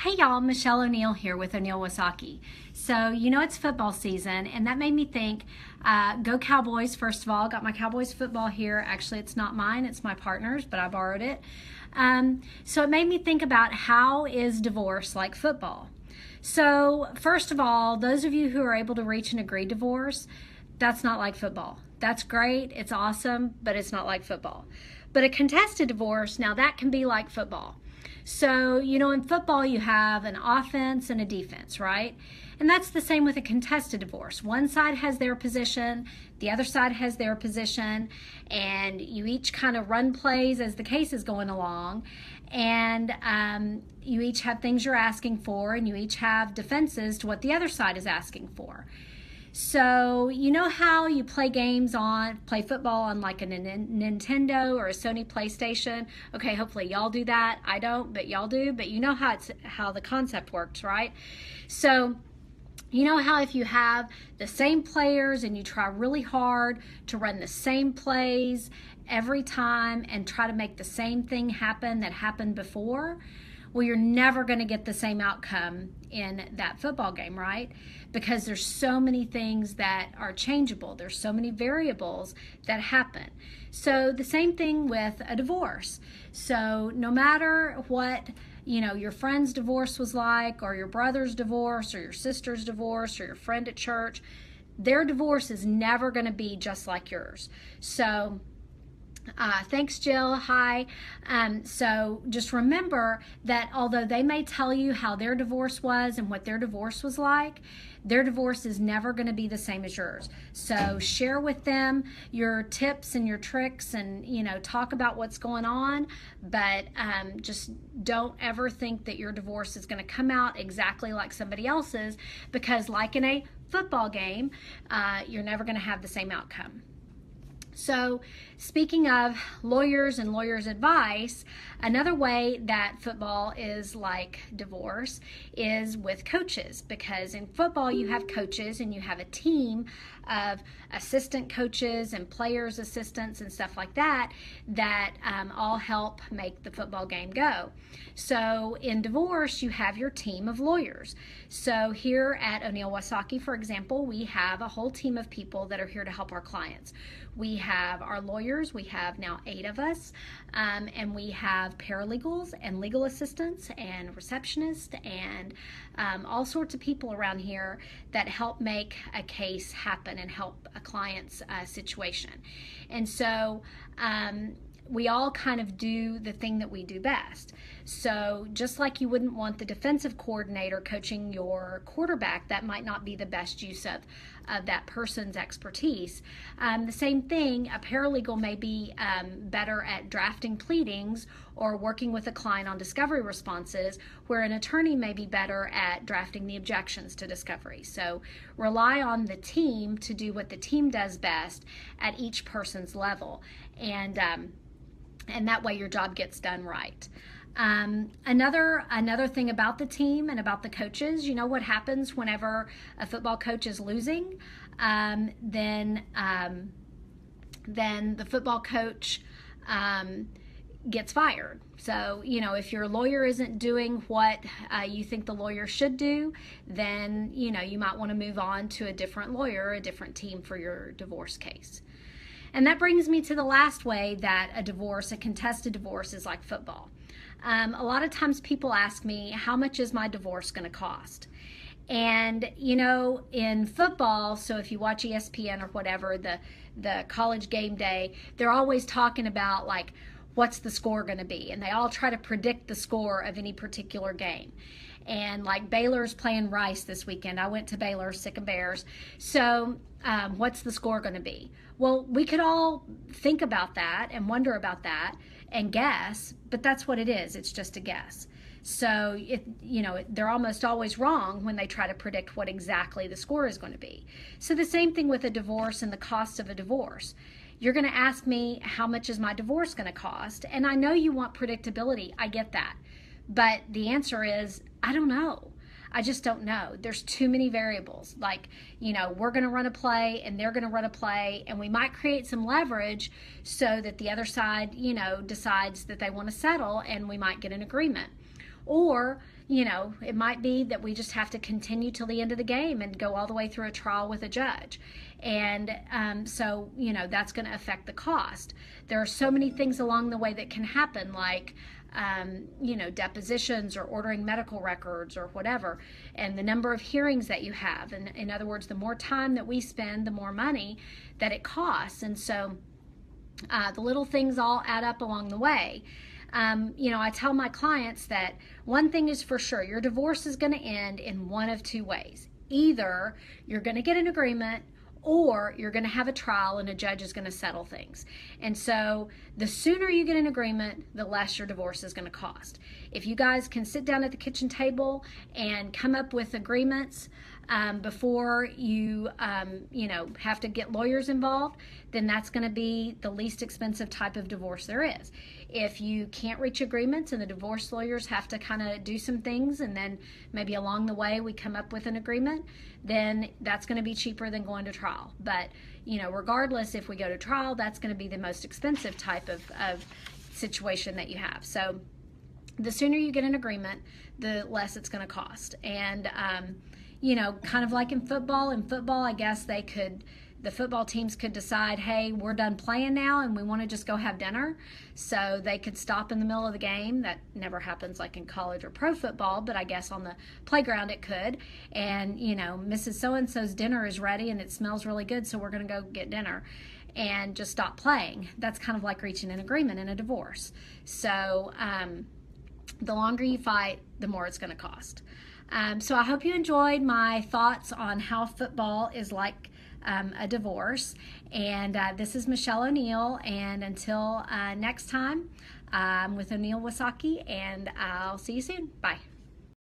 Hey y'all, Michelle O'Neill here with O'Neill Wasaki. So, it's football season, and that made me think, go Cowboys, first of all. Got my Cowboys football here. Actually, it's not mine, it's my partner's, but I borrowed it. So it made me think about how is divorce like football? So, first of all, those of you who are able to reach an agreed divorce, that's not like football. That's great, it's awesome, but it's not like football. But a contested divorce, now that can be like football. So, in football you have an offense and a defense, right? And that's the same with a contested divorce. One side has their position, the other side has their position, and you each kind of run plays as the case is going along. And you each have things you're asking for, and you each have defenses to what the other side is asking for. So, you know how you play football on like a Nintendo or a Sony PlayStation? Okay, hopefully y'all do that. I don't, but y'all do. But you know how the concept works, right? So, you know how if you have the same players and you try really hard to run the same plays every time and try to make the same thing happen that happened before? Well, you're never going to get the same outcome in that football game, right? Because there's so many things that are changeable. There's so many variables that happen. So the same thing with a divorce. So no matter what, your friend's divorce was like, or your brother's divorce, or your sister's divorce, or your friend at church, their divorce is never going to be just like yours. So thanks, Jill. Hi. So just remember that although they may tell you how their divorce was and what their divorce was like, their divorce is never going to be the same as yours. So share with them your tips and your tricks and, talk about what's going on. But just don't ever think that your divorce is going to come out exactly like somebody else's, because like in a football game, you're never going to have the same outcome. So, speaking of lawyers and lawyers' advice, another way that football is like divorce is with coaches, because in football you have coaches and you have a team of assistant coaches and players' assistants and stuff like that all help make the football game go. So in divorce you have your team of lawyers. So here at O'Neill Wasaki, for example, we have a whole team of people that are here to help our clients. We have our lawyers, we have now 8 of us, and we have paralegals and legal assistants and receptionists and all sorts of people around here that help make a case happen and help a client's situation. And so we all kind of do the thing that we do best. So just like you wouldn't want the defensive coordinator coaching your quarterback, that might not be the best use of that person's expertise. The same thing, a paralegal may be better at drafting pleadings or working with a client on discovery responses, where an attorney may be better at drafting the objections to discovery. So rely on the team to do what the team does best at each person's level. And that way your job gets done right. Another thing about the team and about the coaches, what happens whenever a football coach is losing? Then the football coach gets fired. So, if your lawyer isn't doing what you think the lawyer should do, then, you might want to move on to a different lawyer, a different team for your divorce case. And that brings me to the last way that a contested divorce is like football. A lot of times people ask me, how much is my divorce going to cost? And, in football, so if you watch ESPN or whatever, the college game day, they're always talking about like, what's the score going to be? And they all try to predict the score of any particular game. And like Baylor's playing Rice this weekend. I went to Baylor, sick of Bears. So what's the score going to be? Well, we could all think about that and wonder about that and guess, but that's what it is. It's just a guess. So they're almost always wrong when they try to predict what exactly the score is going to be. So the same thing with a divorce and the cost of a divorce. You're going to ask me, how much is my divorce going to cost? And I know you want predictability. I get that. But the answer is, I don't know. I just don't know. There's too many variables. Like, we're going to run a play and they're going to run a play, and we might create some leverage so that the other side, decides that they want to settle, and we might get an agreement. Or, it might be that we just have to continue till the end of the game and go all the way through a trial with a judge. And so, that's going to affect the cost. There are so many things along the way that can happen, like depositions or ordering medical records or whatever, and the number of hearings that you have. And in other words, the more time that we spend, the more money that it costs. And so the little things all add up along the way. I tell my clients that one thing is for sure: your divorce is going to end in one of two ways. Either you're going to get an agreement, or you're going to have a trial and a judge is going to settle things. And so the sooner you get an agreement, the less your divorce is going to cost. If you guys can sit down at the kitchen table and come up with agreements before you have to get lawyers involved, then that's going to be the least expensive type of divorce there is. If you can't reach agreements and the divorce lawyers have to kind of do some things, and then maybe along the way we come up with an agreement, then that's going to be cheaper than going to trial. But regardless, if we go to trial, that's going to be the most expensive type of situation that you have. So the sooner you get an agreement, the less it's going to cost. And kind of like in football, I guess the football teams could decide, hey, we're done playing now and we want to just go have dinner. So they could stop in the middle of the game. That never happens like in college or pro football, but I guess on the playground it could. And, Mrs. So-and-so's dinner is ready and it smells really good, so we're going to go get dinner, and just stop playing. That's kind of like reaching an agreement in a divorce. So the longer you fight, the more it's going to cost. So I hope you enjoyed my thoughts on how football is like a divorce. And this is Michelle O'Neill. And until next time, I'm with O'Neill Wysocki, and I'll see you soon. Bye.